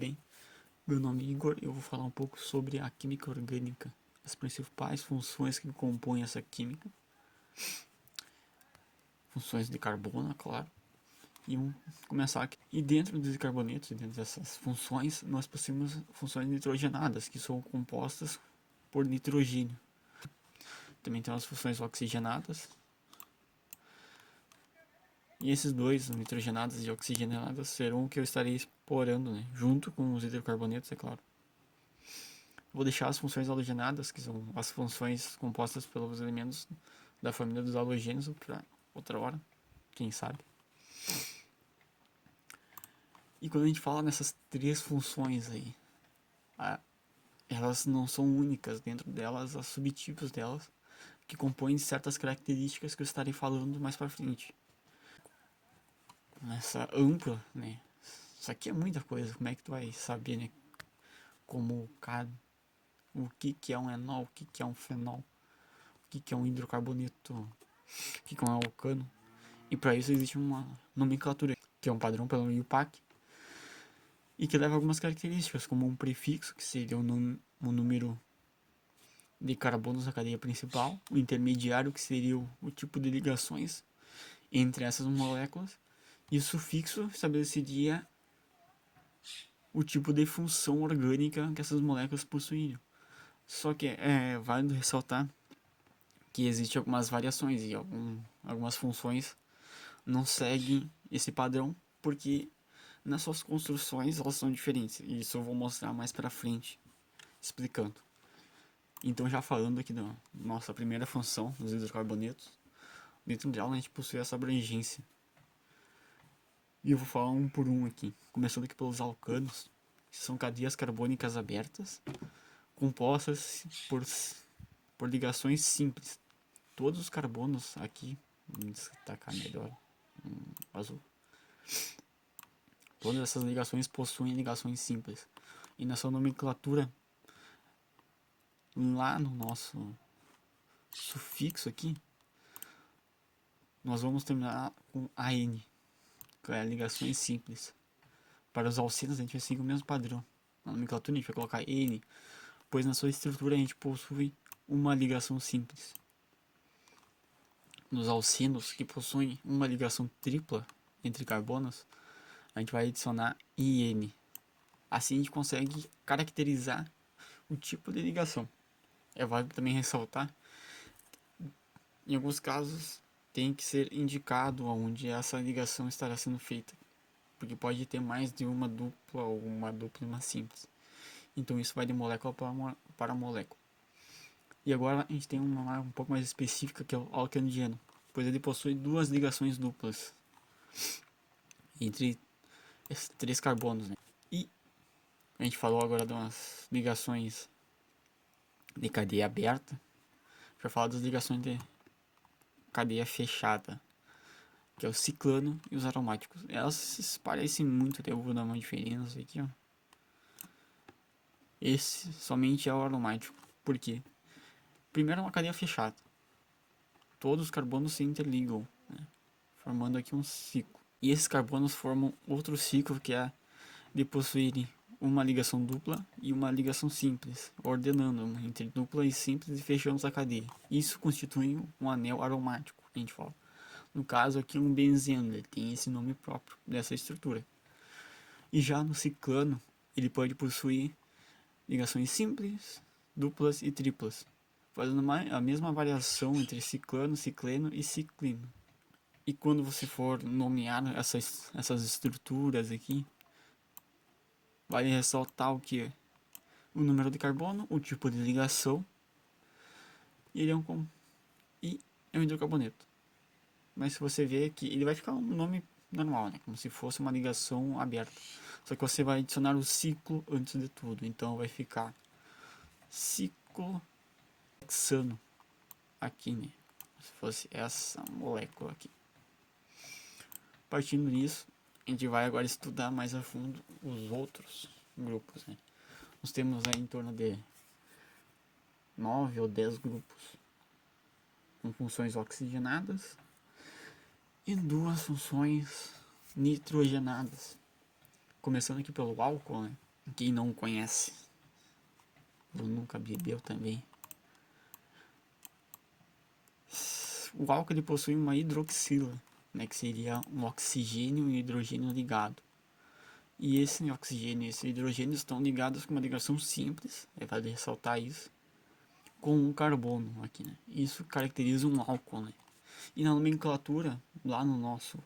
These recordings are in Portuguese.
bem? Meu nome é Igor e eu vou falar um pouco sobre a química orgânica, as principais funções que compõem essa química, funções de carbono, claro, e começar aqui. E dentro dos carbonetos, dentro dessas funções, nós possuímos funções nitrogenadas, que são compostas por nitrogênio. Também temos as funções oxigenadas. E esses dois, nitrogenadas e oxigenadas, serão o que eu estarei explorando, né? Junto com os hidrocarbonetos, é claro. Vou deixar as funções halogenadas, que são as funções compostas pelos elementos da família dos halogênios, para outra hora, quem sabe. E quando a gente fala nessas três funções aí, elas não são únicas, dentro delas há subtipos delas, que compõem certas características que eu estarei falando mais pra frente. Nessa ampla, né? Isso aqui é muita coisa, como é que tu vai saber, né? Como o que é um enol, o que é um fenol, o que é um hidrocarboneto, o que é um alcano. E para isso existe uma nomenclatura, que é um padrão pelo IUPAC, e que leva algumas características, como um prefixo, que seria o número de carbonos da cadeia principal, o intermediário, que seria o tipo de ligações entre essas moléculas, e o sufixo estabeleceria o tipo de função orgânica que essas moléculas possuíam. Só que é válido ressaltar que existem algumas variações e algumas funções não seguem esse padrão, porque nas suas construções elas são diferentes, e isso eu vou mostrar mais pra frente, explicando. Então, já falando aqui da nossa primeira função dos hidrocarbonetos, dentro dela a gente possui essa abrangência. E eu vou falar um por um aqui, começando aqui pelos alcanos, que são cadeias carbônicas abertas, compostas por ligações simples. Todos os carbonos aqui, vou destacar melhor, azul. Todas essas ligações possuem ligações simples. E na sua nomenclatura, lá no nosso sufixo aqui, nós vamos terminar com AN, que é ligações simples. Para os alcenos a gente vai seguir o mesmo padrão. Na nomenclatura a gente vai colocar N, pois na sua estrutura a gente possui uma ligação simples. Nos alcenos, que possuem uma ligação tripla entre carbonos, a gente vai adicionar IN. Assim a gente consegue caracterizar o tipo de ligação. É válido também ressaltar, em alguns casos tem que ser indicado onde essa ligação estará sendo feita, porque pode ter mais de uma dupla ou uma dupla e uma simples. Então isso vai de molécula para molécula. E agora a gente tem uma um pouco mais específica, que é o alcanidiano, pois ele possui duas ligações duplas entre esses três carbonos, né? E a gente falou agora de umas ligações de cadeia aberta, para falar das ligações de cadeia fechada, que é o ciclano e os aromáticos. Elas se parecem muito, eu vou dar uma diferença aqui, ó. Esse somente é o aromático. Por quê? Primeiro é uma cadeia fechada. Todos os carbonos se interligam, né? Formando aqui um ciclo. E esses carbonos formam outro ciclo, que é de possuírem uma ligação dupla e uma ligação simples, ordenando entre dupla e simples e fechamos a cadeia. Isso constitui um anel aromático, a gente fala. No caso aqui um benzeno, ele tem esse nome próprio dessa estrutura. E já no ciclano, ele pode possuir ligações simples, duplas e triplas, fazendo a mesma variação entre ciclano, cicleno e ciclino. E quando você for nomear essas estruturas aqui, vale ressaltar o que é o número de carbono, o tipo de ligação, e ele é um hidrocarboneto. Mas se você ver aqui, ele vai ficar um nome normal, né? Como se fosse uma ligação aberta. Só que você vai adicionar o ciclo antes de tudo. Então vai ficar ciclohexano aqui, né? Se fosse essa molécula aqui. Partindo disso, a gente vai agora estudar mais a fundo os outros grupos, né? Nós temos aí em torno de 9 ou 10 grupos com funções oxigenadas e duas funções nitrogenadas. Começando aqui pelo álcool, né? Quem não conhece, ou nunca bebeu também. O álcool ele possui uma hidroxila, né, que seria um oxigênio e um hidrogênio ligado. E esse oxigênio e esse hidrogênio estão ligados com uma ligação simples, vale ressaltar isso, com um carbono aqui, né? Isso caracteriza um álcool, né? E na nomenclatura, lá no nosso,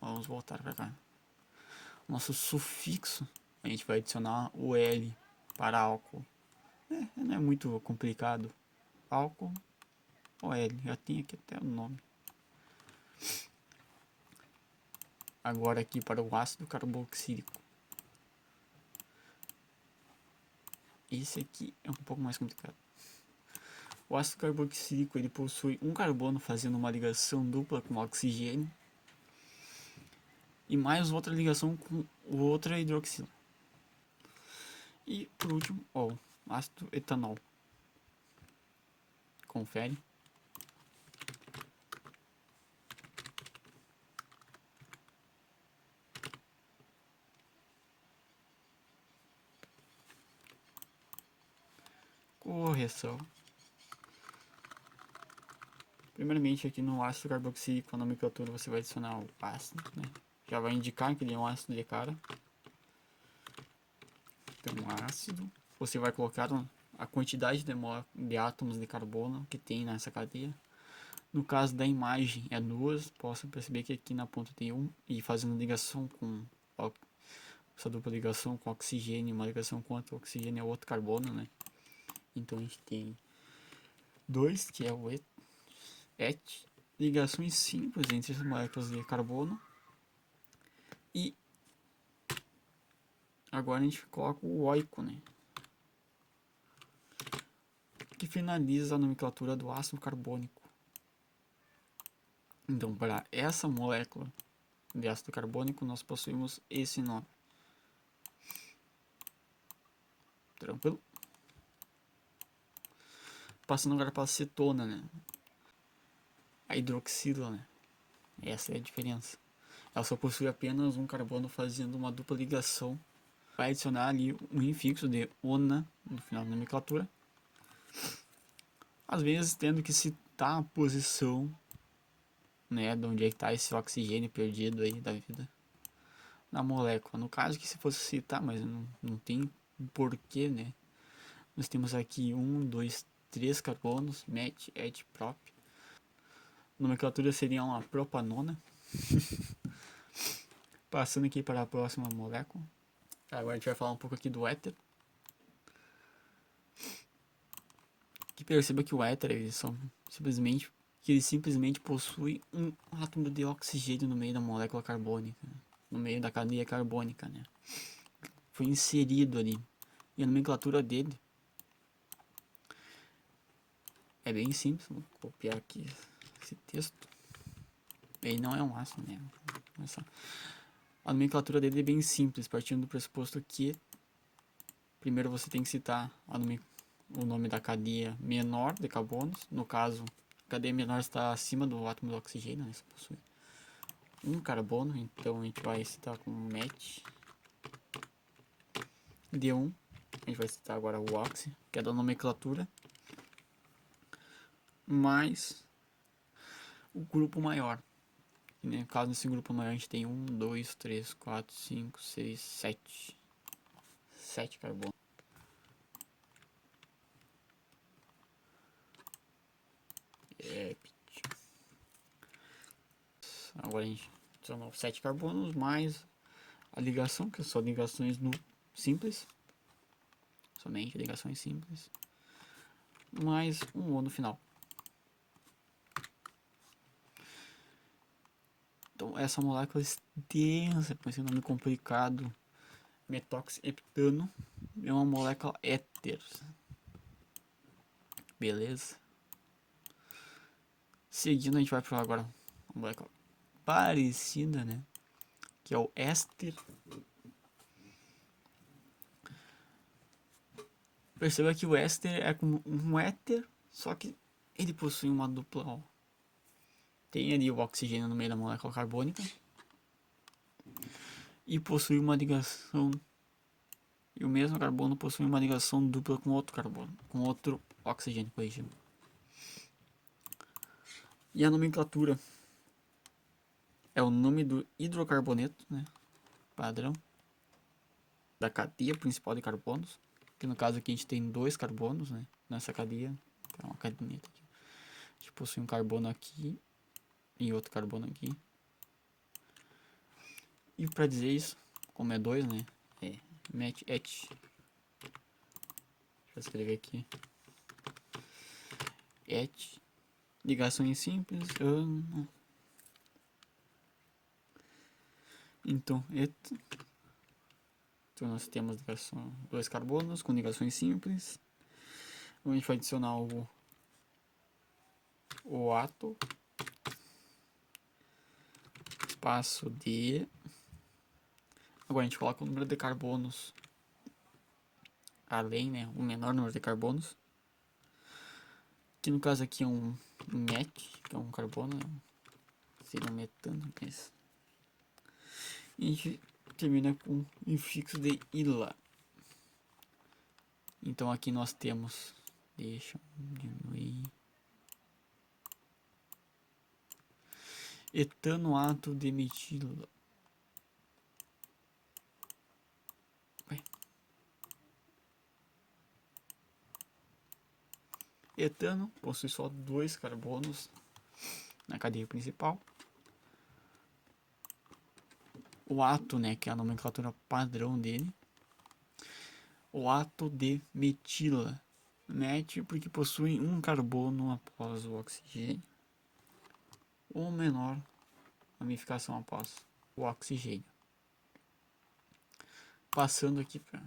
vamos voltar para cá, nosso sufixo, a gente vai adicionar o L para álcool. Não é muito complicado. Álcool ou L, já tem aqui até o nome. Agora aqui para o ácido carboxílico. Esse aqui é um pouco mais complicado. O ácido carboxílico ele possui um carbono fazendo uma ligação dupla com oxigênio e mais outra ligação com outra hidroxila. E por último, ó, ácido etanol. Confere. Correção. Primeiramente aqui no ácido carboxílico, a nomenclatura você vai adicionar o ácido, né? Já vai indicar que ele é um ácido de cara. Então ácido, você vai colocar a quantidade de átomos de carbono que tem nessa cadeia. No caso da imagem é 2, posso perceber que aqui na ponta tem 1 e fazendo ligação com essa dupla ligação com oxigênio, uma ligação com outro oxigênio é outro carbono, né? Então a gente tem 2, que é o Et, ligações simples entre as moléculas de carbono. E agora a gente coloca o oico, né? Que finaliza a nomenclatura do ácido carbônico. Então, para essa molécula de ácido carbônico, nós possuímos esse nome. Tranquilo? Passando agora para a cetona, né? A hidroxila, né? Essa é a diferença. Ela só possui apenas um carbono fazendo uma dupla ligação. Vai adicionar ali um infixo de ona no final da nomenclatura. Às vezes tendo que citar a posição, né, de onde é que está esse oxigênio perdido aí da vida na molécula. No caso que se fosse citar, mas não tem porquê, né? Nós temos aqui 1, 2, 3 carbonos, met, et, prop. A nomenclatura seria uma propanona. Passando aqui para a próxima molécula. Agora a gente vai falar um pouco aqui do éter. Que perceba que o éter ele simplesmente possui um átomo de oxigênio no meio da molécula carbônica, no meio da cadeia carbônica, né? Foi inserido ali. E a nomenclatura dele é bem simples. Vou copiar aqui esse texto. Ele não é um ácido, né? A nomenclatura dele é bem simples, partindo do pressuposto que primeiro você tem que citar o nome da cadeia menor de carbonos. No caso, a cadeia menor está acima do átomo de oxigênio, né? Você possui um carbono, então a gente vai citar como met D1. A gente vai citar agora o oxi, que é da nomenclatura, mais o grupo maior. E no caso desse grupo maior a gente tem 1, 2, 3, 4, 5, 6, 7. 7 carbonos. Agora a gente adicionou 7 carbonos mais a ligação, que são ligações simples. Somente ligações simples. Mais um O no final. Então essa molécula extensa, com esse nome complicado, metoxiheptano, é uma molécula éter. Beleza? Seguindo a gente vai para agora uma molécula parecida, né? Que é o éster. Perceba que o éster é como um éter, só que ele possui uma dupla, ó. Tem ali o oxigênio no meio da molécula carbônica e possui uma ligação E o mesmo carbono possui uma ligação dupla com outro carbono, com outro oxigênio, corrigido. E a nomenclatura é o nome do hidrocarboneto, né, padrão, da cadeia principal de carbonos, que no caso aqui a gente tem 2 carbonos, né, nessa cadeia, é uma caderneta aqui. A gente possui um carbono aqui e outro carbono aqui. E para dizer isso, como é 2, né, é met et. Deixa eu escrever aqui. Et, ligações simples. Então, então nós temos ligação, 2 carbonos com ligações simples. A gente vai adicionar o átomo, espaço D. Agora a gente coloca o número de carbonos além, né, o menor número de carbonos, que no caso aqui é um met, que é um carbono, né? Seria um metano, mas... E a gente termina com o infixo de ila. Então aqui nós temos, deixa eu diminuir, etanoato de metila. Etano possui só 2 carbonos na cadeia principal. O ato, né, que é a nomenclatura padrão dele, o ato de metila, met porque possui um carbono após o oxigênio, ou menor ramificação após o oxigênio. Passando aqui para